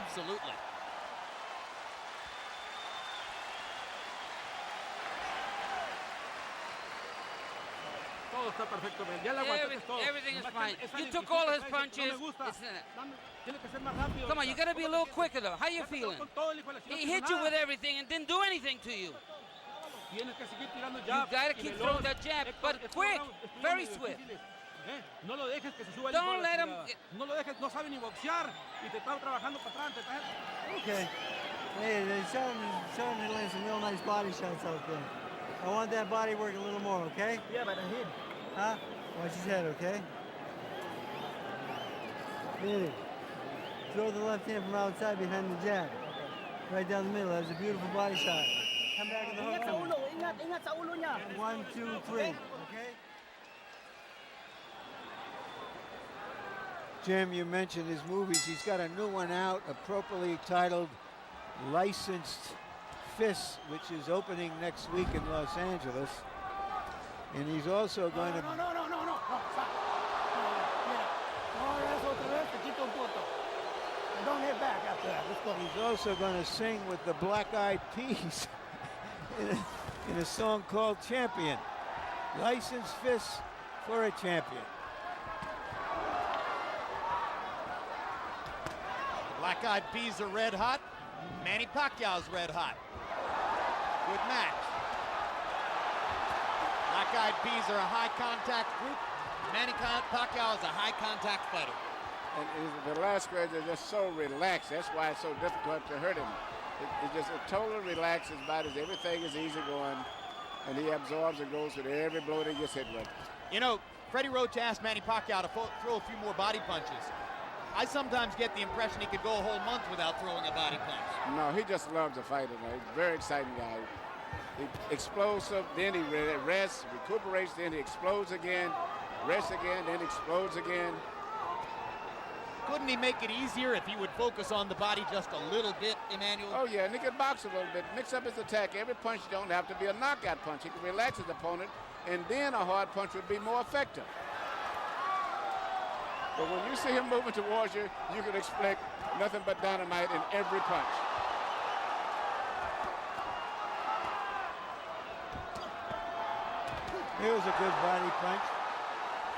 Absolutely. Todo está perfecto, man. Ya le aguantaste todo. Everything is Nomás fine. que esa You took lentitud all que his traes, punches. No me gusta. Tiene que ser más rápido. Come on, you gotta be a little quicker though. How you feeling? Con todo el hijo de la He chingada, hit no you nada. with everything and didn't do anything to you. Tienes que seguir tirando You jab. gotta y keep veloz. throwing that jab, Estos- but estos quick, rounds estuvieron very medio swift. difíciles. No lo dejes que se suba el Don't hijo de la let him chingada. get- No lo dejes, no sabe ni boxear. Y te está trabajando para atrás. Okay. Hey, they're starting to land some real nice body shots out there. I want that body work a little more, okay? Yeah, but I hit. Huh? Watch his head, okay? Manny, throw the left hand from outside behind the jab. Right down the middle. That was a beautiful body shot. Come back to the hook. Ingat sa ulo, ingat sa ulo niya. 1, 2, 3. Okay? Jim, you mentioned his movies. He's got a new one out, appropriately titled Licensed Fists, which is opening next week in Los Angeles. And he's also going to... No, stop. Mira, no hagas otra vez, te quito un punto. And don't hit back after that. Let's go. He's also going to sing with the Black Eyed Peas in a song called Champion. Licensed Fists for a Champion. Black Eyed Peas are red hot. Manny Pacquiao's red hot. Good match. Black Eyed Peas are a high contact group. Manny Pacquiao is a high contact fighter. And Velazques is just so relaxed. That's why it's so difficult to hurt him. It's just a total relaxed. His body, everything is easy going, and he absorbs and goes with every blow that he gets hit with. You know, Freddie Roach asked Manny Pacquiao to throw a few more body punches. I sometimes get the impression he could go a whole month without throwing a body punch. No, he just loves to fight. He's a very exciting guy. He explosive, then he rests, recuperates, then he explodes again, rests again, then explodes again. Couldn't he make it easier if he would focus on the body just a little bit, Emmanuel? Oh yeah, and he can box a little bit, mix up his attack. Every punch don't have to be a knockout punch. He can relax his opponent, and then a hard punch would be more effective. But when you see him moving towards you, you can expect nothing but dynamite in every punch. Here's a good body punch.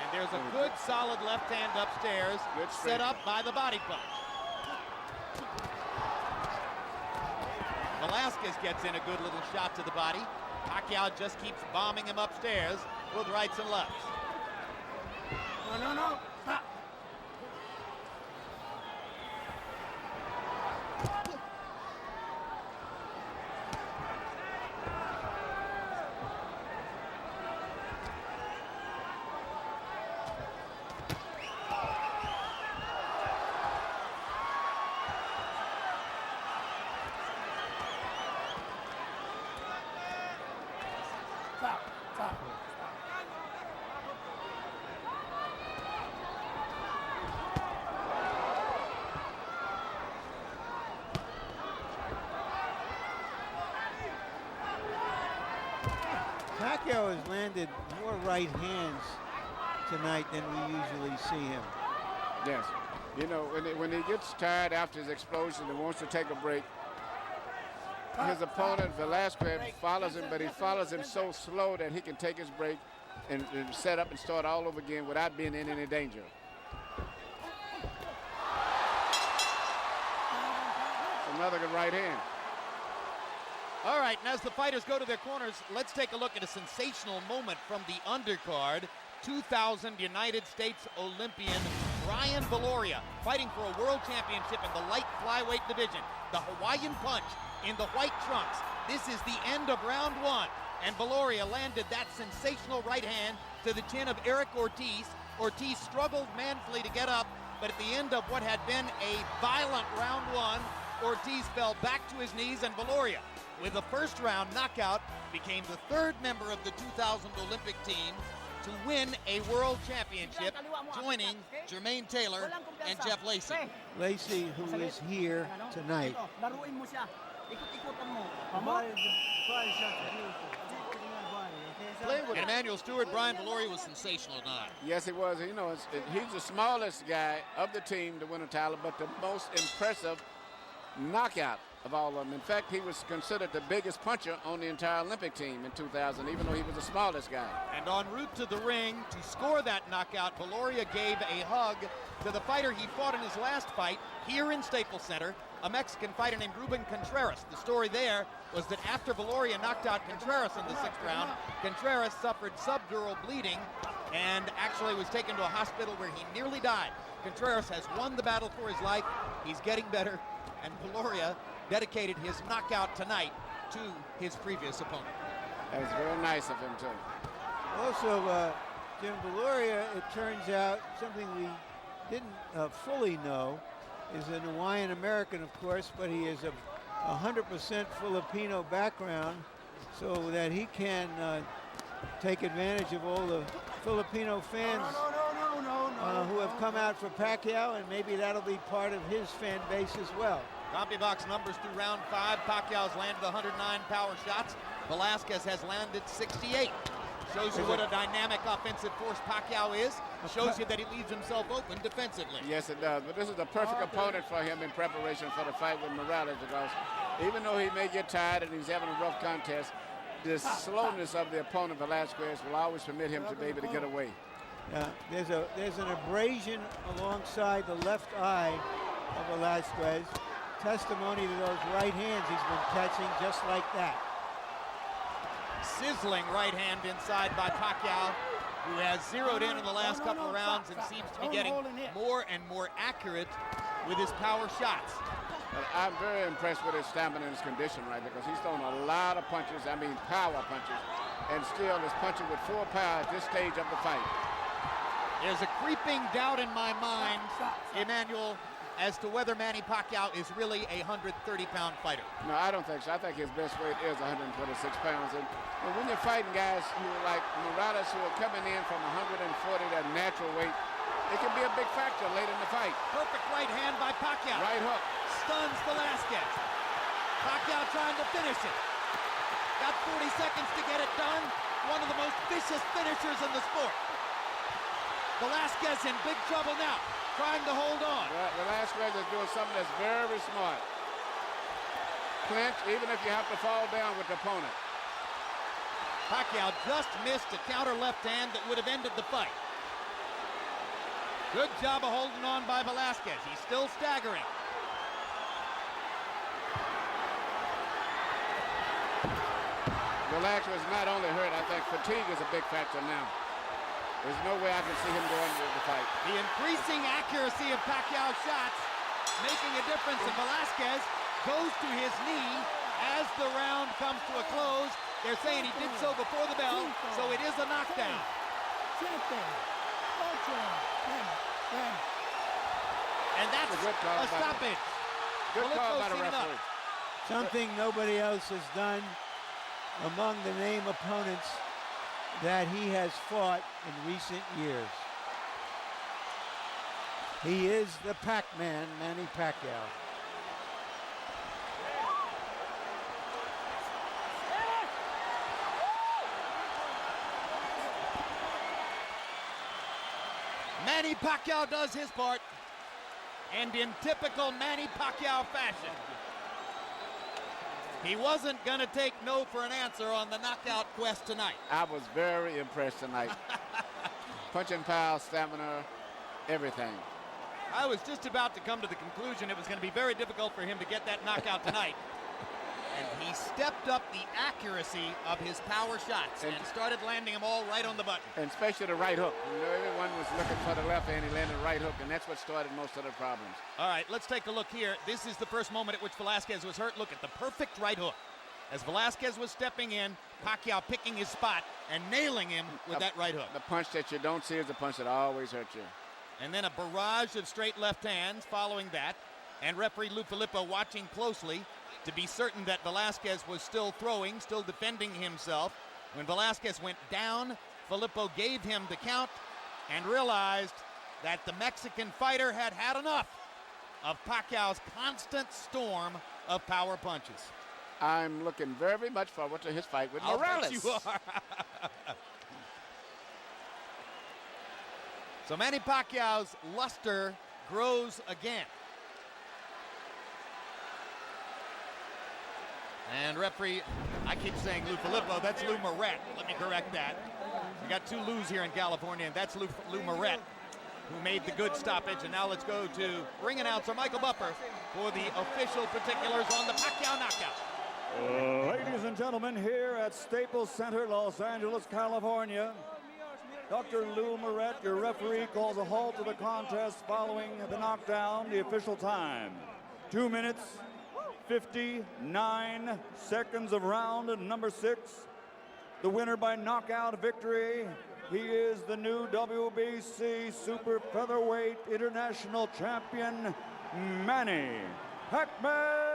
And there's a good solid left hand upstairs, set up by the body punch. Velazques gets in a good little shot to the body. Pacquiao just keeps bombing him upstairs with rights and lefts. No, stop. Stop. Pacquiao has landed more right hands tonight than we usually see him. Yes. You know, when he gets tired after his explosion and wants to take a break, his opponent, Velazques, follows him, but he follows him so slow that he can take his break and set up and start all over again without being in any danger. Another good right hand. All right, and as the fighters go to their corners, let's take a look at a sensational moment from the undercard. 2000 United States Olympian Brian Valoria fighting for a world championship in the light flyweight division. The Hawaiian punch in the white trunks. This is the end of round one, and Valoria landed that sensational right hand to the chin of Eric Ortiz. Ortiz struggled manfully to get up, but at the end of what had been a violent round one, Ortiz fell back to his knees, and Valoria, with the first round knockout, became the third member of the 2000 Olympic team to win a world championship, joining Jermaine Taylor and Jeff Lacey. Lacey, who is here tonight. Laruin mo siya. Ikot-ikotan mo. The body shots are beautiful. And Emmanuel Stewart, Brian Valoria was sensational tonight. Yes, he was. You know, he's the smallest guy of the team to win a title, but the most impressive knockout of all of them. In fact, he was considered the biggest puncher on the entire Olympic team in 2000, even though he was the smallest guy. And en route to the ring to score that knockout, Viloria gave a hug to the fighter he fought in his last fight here in Staples Center, a Mexican fighter named Ruben Contreras. The story there was that after Viloria knocked out Contreras in the 6th round, Contreras suffered subdural bleeding and actually was taken to a hospital where he nearly died. Contreras has won the battle for his life. He's getting better, and Viloria dedicated his knockout tonight to his previous opponent. That was very nice of him, too. Also, Jim Viloria, it turns out, something we didn't fully know, is an Hawaiian American, of course, but he is a 100% Filipino background, so that he can take advantage of all the Filipino fans who have come out for Pacquiao, and maybe that'll be part of his fan base as well. CompuBox numbers through round 5. Pacquiao's landed 109 power shots. Velazques has landed 68. Shows you what a dynamic offensive force Pacquiao is. Shows you that he leaves himself open defensively. Yes, it does. But this is the perfect opponent for him in preparation for the fight with Morales, because even though he may get tired and he's having a rough contest, the slowness of the opponent, Velazquez, will always permit him to be able to get away. There's an abrasion alongside the left eye of Velazquez. Testimony to those right hands he's been catching just like that. Sizzling right hand inside by Pacquiao, who has zeroed in the last couple of rounds and seems to be getting more and more accurate with his power shots. But I'm very impressed with his stamina and his condition, right, because he's thrown a lot of punches, I mean power punches, and still is punching with full power at this stage of the fight. There's a creeping doubt in my mind, Emmanuel, as to whether Manny Pacquiao is really a 130-pound fighter. No, I don't think so. I think his best weight is 126 pounds. And when you're fighting guys who are like Morales, who are coming in from 140, that natural weight, it can be a big factor late in the fight. Perfect right hand by Pacquiao. Right hook. Stuns Velazquez. Pacquiao trying to finish it. Got 40 seconds to get it done. One of the most vicious finishers in the sport. Velazquez in big trouble now, trying to hold on. Velazquez is doing something that's very smart. Clinch, even if you have to fall down with the opponent. Pacquiao just missed a counter left hand that would have ended the fight. Good job of holding on by Velazquez. He's still staggering. Velazquez is not only hurt, I think fatigue is a big factor now. There's no way I can see him going into the fight. The increasing accuracy of Pacquiao's shots making a difference, and Velazquez goes to his knee as the round comes to a close. They're saying he did so before the bell, so it is a knockdown. And that's a stoppage. Good call by the referee. Something nobody else has done among the name opponents that he has fought in recent years. He is the Pac-Man, Manny Pacquiao. Manny Pacquiao does his part, and in typical Manny Pacquiao fashion, he wasn't going to take no for an answer on the knockout quest tonight. I was very impressed tonight. Punching power, stamina, everything. I was just about to come to the conclusion it was going to be very difficult for him to get that knockout tonight. And he stepped up the accuracy of his power shots and started landing them all right on the button. And especially the right hook. You know, everyone was looking for the left hand, he landed the right hook, and that's what started most of the problems. All right, let's take a look here. This is the first moment at which Velazquez was hurt. Look at the perfect right hook. As Velazquez was stepping in, Pacquiao picking his spot and nailing him with that right hook. The punch that you don't see is the punch that always hurts you. And then a barrage of straight left hands following that. And referee Lou Filippo watching closely to be certain that Velazquez was still throwing, still defending himself. When Velazquez went down, Filippo gave him the count and realized that the Mexican fighter had had enough of Pacquiao's constant storm of power punches. I'm looking very much forward to his fight with Morales. You are. So Manny Pacquiao's luster grows again. And referee, I keep saying Lou Filippo, that's Lou Moret. Let me correct that. We got two Lou's here in California, and that's Lou Moret, who made the good stoppage. And now let's go to ring announcer Michael Buffer for the official particulars on the Pacquiao knockout. Ladies and gentlemen, here at Staples Center, Los Angeles, California, Dr. Lou Moret, your referee, calls a halt to the contest following the knockdown. The official time, 2 minutes, 59 seconds of round number 6. The winner by knockout victory. He is the new WBC Super Featherweight International Champion, Manny Pacquiao.